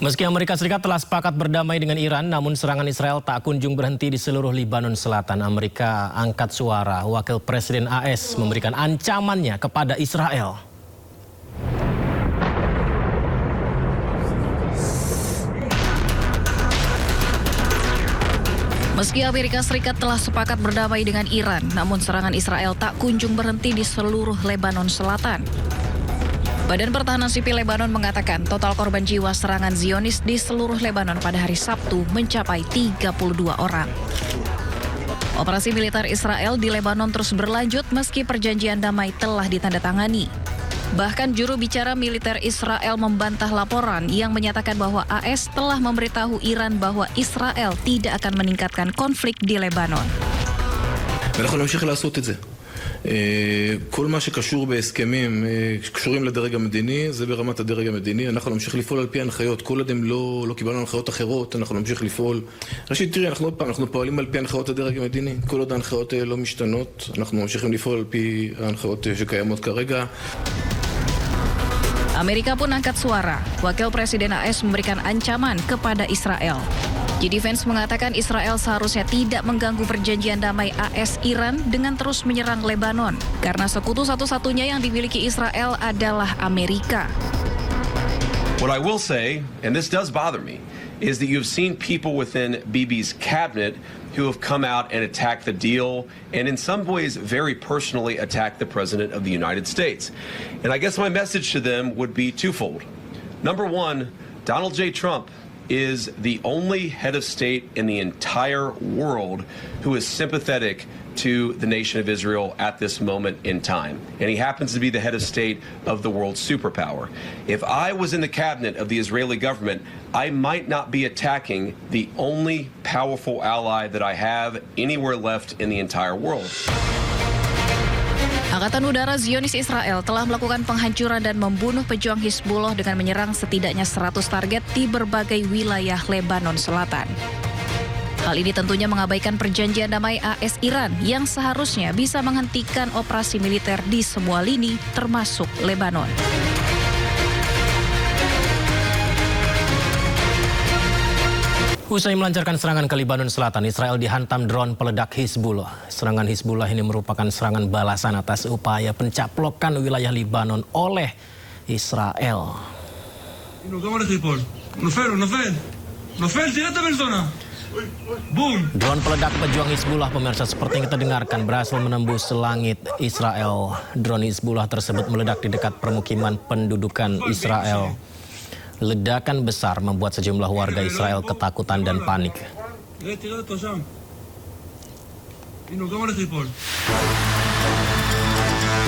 Meski Amerika Serikat telah sepakat berdamai dengan Iran, namun serangan Israel tak kunjung berhenti di seluruh Lebanon Selatan. Amerika angkat suara. Wakil Presiden AS memberikan ancamannya kepada Israel. Meski Amerika Serikat telah sepakat berdamai dengan Iran, namun serangan Israel tak kunjung berhenti di seluruh Lebanon Selatan. Badan Pertahanan Sipil Lebanon mengatakan total korban jiwa serangan Zionis di seluruh Lebanon pada hari Sabtu mencapai 32 orang. Operasi militer Israel di Lebanon terus berlanjut meski perjanjian damai telah ditandatangani. Bahkan juru bicara militer Israel membantah laporan yang menyatakan bahwa AS telah memberitahu Iran bahwa Israel tidak akan meningkatkan konflik di Lebanon. כל מה שקשור בהסכמים שקשורים לדרג המדיני זה ברמת הדרג המדיני. אנחנו נמשיך לפעול על פי הנחיות. כל עוד הם לא קיבלנו הנחיות אחרות, אנחנו נמשיך לפעול. ראשית, תראי, אנחנו פועלים על פי הנחיות הדרג המדיני. כל עוד ההנחיות לא משתנות, אנחנו ממשיכים לפעול על פי ההנחיות שקיימות כרגע. Amerika pun angkat suara. Wakil Presiden AS memberikan ancaman kepada Israel. JD Vance mengatakan Israel seharusnya tidak mengganggu perjanjian damai AS-Iran dengan terus menyerang Lebanon, karena sekutu satu-satunya yang dimiliki Israel adalah Amerika. What I will say, and this does bother me, is that you've seen people within Bibi's cabinet who have come out and attacked the deal, and in some ways very personally attacked the President of the United States. And I guess my message to them would be twofold. Number one, Donald J. Trump is the only head of state in the entire world who is sympathetic to the nation of Israel at this moment in time. And he happens to be the head of state of the world superpower. If I was in the cabinet of the Israeli government, I might not be attacking the only powerful ally that I have anywhere left in the entire world. Angkatan Udara Zionis Israel telah melakukan penghancuran dan membunuh pejuang Hizbullah dengan menyerang setidaknya 100 target di berbagai wilayah Lebanon Selatan. Hal ini tentunya mengabaikan perjanjian damai AS-Iran yang seharusnya bisa menghentikan operasi militer di semua lini termasuk Lebanon. Usai melancarkan serangan ke Lebanon Selatan, Israel dihantam drone peledak Hizbullah. Serangan Hizbullah ini merupakan serangan balasan atas upaya pencaplokan wilayah Lebanon oleh Israel. Drone peledak pejuang Hizbullah, pemirsa, seperti yang kita dengarkan, berhasil menembus langit Israel. Drone Hizbullah tersebut meledak di dekat permukiman pendudukan Israel. Ledakan besar membuat sejumlah warga Israel ketakutan dan panik.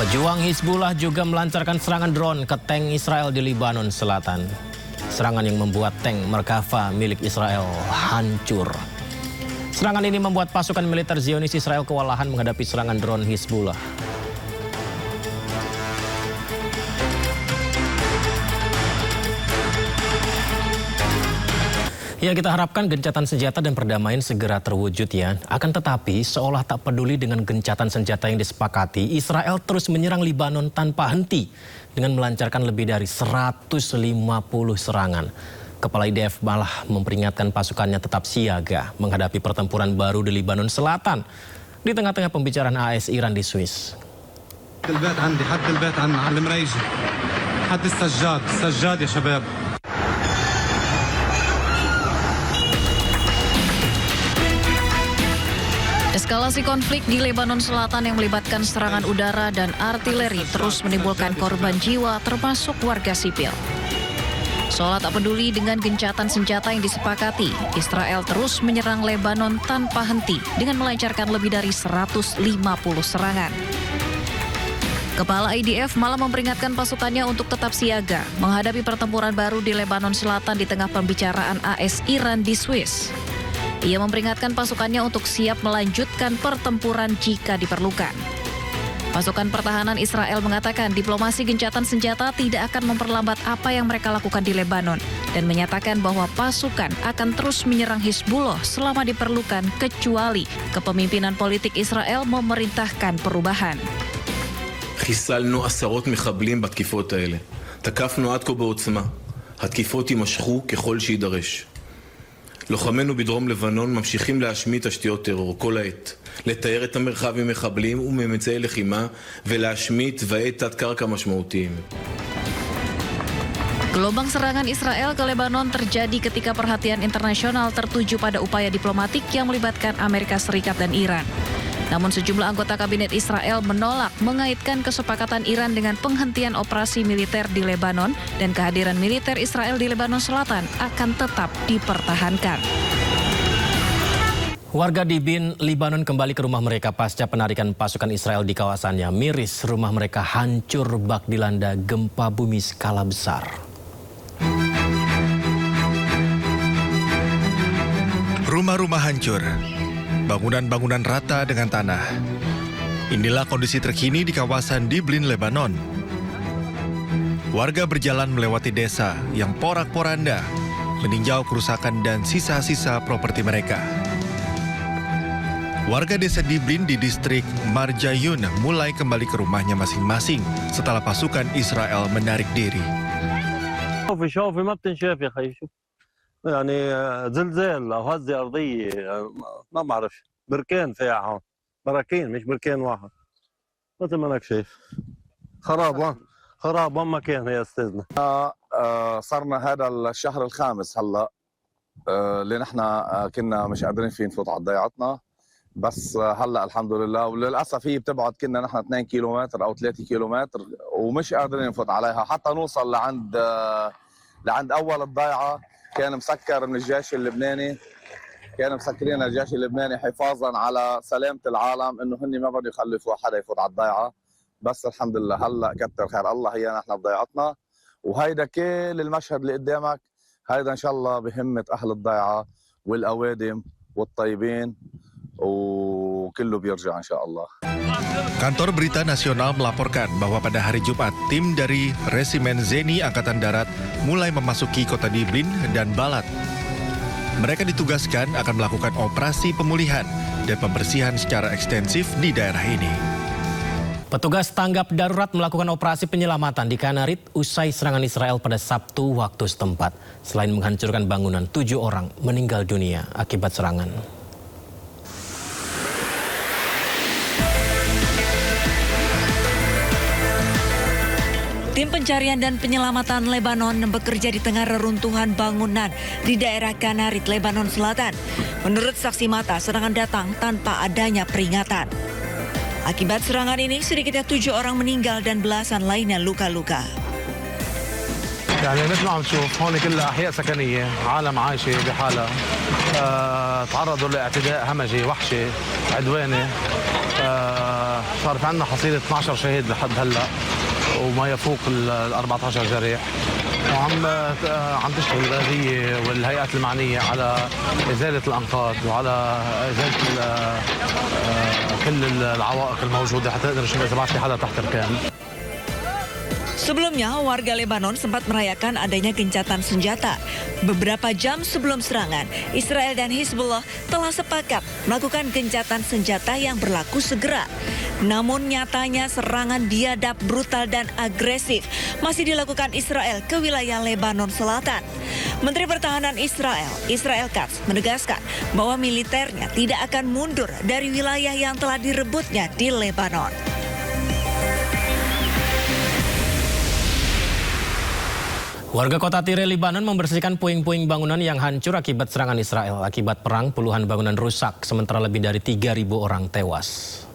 Pejuang Hizbullah juga melancarkan serangan drone ke tank Israel di Lebanon Selatan. Serangan yang membuat tank Merkava milik Israel hancur. Serangan ini membuat pasukan militer Zionis Israel kewalahan menghadapi serangan drone Hizbullah. Ya, kita harapkan gencatan senjata dan perdamaian segera terwujud ya. Akan tetapi, seolah tak peduli dengan gencatan senjata yang disepakati, Israel terus menyerang Lebanon tanpa henti dengan melancarkan lebih dari 150 serangan. Kepala IDF malah memperingatkan pasukannya tetap siaga menghadapi pertempuran baru di Lebanon Selatan di tengah-tengah pembicaraan AS Iran di Swiss. Eskalasi konflik di Lebanon Selatan yang melibatkan serangan udara dan artileri terus menimbulkan korban jiwa termasuk warga sipil. Seolah tak peduli dengan gencatan senjata yang disepakati, Israel terus menyerang Lebanon tanpa henti dengan melancarkan lebih dari 150 serangan. Kepala IDF malah memperingatkan pasukannya untuk tetap siaga menghadapi pertempuran baru di Lebanon Selatan di tengah pembicaraan AS Iran di Swiss. Ia memperingatkan pasukannya untuk siap melanjutkan pertempuran jika diperlukan. Pasukan pertahanan Israel mengatakan diplomasi gencatan senjata tidak akan memperlambat apa yang mereka lakukan di Lebanon dan menyatakan bahwa pasukan akan terus menyerang Hizbullah selama diperlukan kecuali kepemimpinan politik Israel memerintahkan perubahan. חיסלנו עשרות מחבלים בתקיפות האלה. תקפנו עד כה בעוצמה. התקיפות יימשכו ככל שידרש. לוחמינו בדרום לבנון ממשיכים להשמיד תשתיות טרור כל העת, לתאר את המרחב ממחבלים וממצאי לחימה ולהשמיד תוואי תת-קרקע משמעותיים. Gelombang serangan Israel ke Lebanon terjadi ketika perhatian internasional tertuju pada upaya diplomatik yang melibatkan Amerika Serikat dan Iran. Namun sejumlah anggota kabinet Israel menolak mengaitkan kesepakatan Iran dengan penghentian operasi militer di Lebanon dan kehadiran militer Israel di Lebanon Selatan akan tetap dipertahankan. Warga di Bin, Lebanon kembali ke rumah mereka pasca penarikan pasukan Israel di kawasannya. Miris, rumah mereka hancur bak dilanda gempa bumi skala besar. Rumah-rumah hancur, bangunan-bangunan rata dengan tanah. Inilah kondisi terkini di kawasan Diblin, Lebanon. Warga berjalan melewati desa yang porak-poranda, meninjau kerusakan dan sisa-sisa properti mereka. Warga desa Diblin di distrik Marjayun mulai kembali ke rumahnya masing-masing setelah pasukan Israel menarik diri. شوفي ما بتنشاف يا خي. شوف يعني زلزال او هزه ارضيه ما بعرف بركان فيها هون براكين مش بركان واحد مثل ما انك شايف خراب وين ما كان يا استاذنا. صرنا هذا الشهر الخامس هلا اللي نحن كنا مش قادرين فيه نفوت على ضيعتنا بس هلا الحمد لله وللاسف هي بتبعد كنا نحن 2 كيلومتر او 3 كيلومتر ومش قادرين نفوت عليها حتى نوصل لعند اول الضيعه كان مسكر من الجيش اللبناني كانوا مسكرين الجيش اللبناني حفاظا على سلامه العالم انه هن ما بدهم يخلفوا حدا يفوت على الضيعه بس الحمد لله هلا كتر خير الله هي نحن بضيعتنا وهيدا كل المشهد اللي قدامك هيدا ان شاء الله بهمه اهل الضيعه والاوادم والطيبين وكله بيرجع ان شاء الله. Kantor Berita Nasional melaporkan bahwa pada hari Jumat, tim dari Resimen Zeni Angkatan Darat mulai memasuki kota Diblin dan Balat. Mereka ditugaskan akan melakukan operasi pemulihan dan pembersihan secara ekstensif di daerah ini. Petugas tanggap darurat melakukan operasi penyelamatan di Kanarit usai serangan Israel pada Sabtu waktu setempat. Selain menghancurkan bangunan, 7 orang meninggal dunia akibat serangan. Tim pencarian dan penyelamatan Lebanon bekerja di tengah reruntuhan bangunan di daerah Kanarit, Lebanon Selatan. Menurut saksi mata, serangan datang tanpa adanya peringatan. Akibat serangan ini, sedikitnya 7 orang meninggal dan belasan lainnya luka-luka. يعني مثل ما عم تشوف هون كلها احياء سكنيه عالم عايشه بحالها تعرضوا لاعتداء همجي وحشي عدواني صار في عندنا حصيله 12 شهيد لحد هلا وما يفوق ال 14 جريح وعم تشتغل البلديه والهيئات المعنيه على ازاله الانقاض وعلى ازاله كل العوائق الموجوده حتى نقدر نشوف اذا بعد في حدا تحت الكامل. Sebelumnya, warga Lebanon sempat merayakan adanya gencatan senjata. Beberapa jam sebelum serangan, Israel dan Hizbullah telah sepakat melakukan gencatan senjata yang berlaku segera. Namun nyatanya serangan biadab, brutal dan agresif masih dilakukan Israel ke wilayah Lebanon Selatan. Menteri Pertahanan Israel, Israel Katz, menegaskan bahwa militernya tidak akan mundur dari wilayah yang telah direbutnya di Lebanon. Warga kota Tire, Lebanon membersihkan puing-puing bangunan yang hancur akibat serangan Israel. Akibat perang, puluhan bangunan rusak, sementara lebih dari 3.000 orang tewas.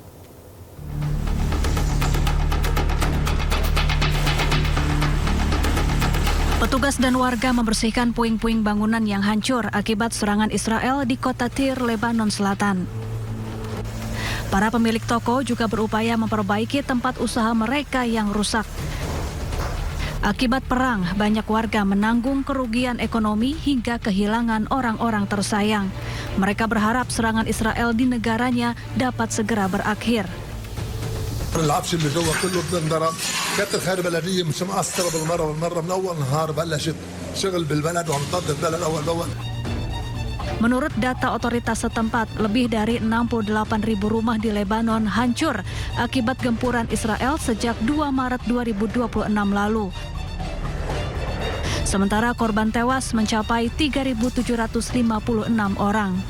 Petugas dan warga membersihkan puing-puing bangunan yang hancur akibat serangan Israel di kota Tire, Lebanon Selatan. Para pemilik toko juga berupaya memperbaiki tempat usaha mereka yang rusak. Akibat perang, banyak warga menanggung kerugian ekonomi hingga kehilangan orang-orang tersayang. Mereka berharap serangan Israel di negaranya dapat segera berakhir. العفش اللي جوا كله بنضرب كتر خير بلديه مش مقصره بالمره من اول نهار بلشت شغل بالبلد وعم تنظف البلد اول باول. Menurut data otoritas setempat, lebih dari 68.000 rumah di Lebanon hancur akibat gempuran Israel sejak 2 Maret 2026 lalu. Sementara korban tewas mencapai 3.756 orang.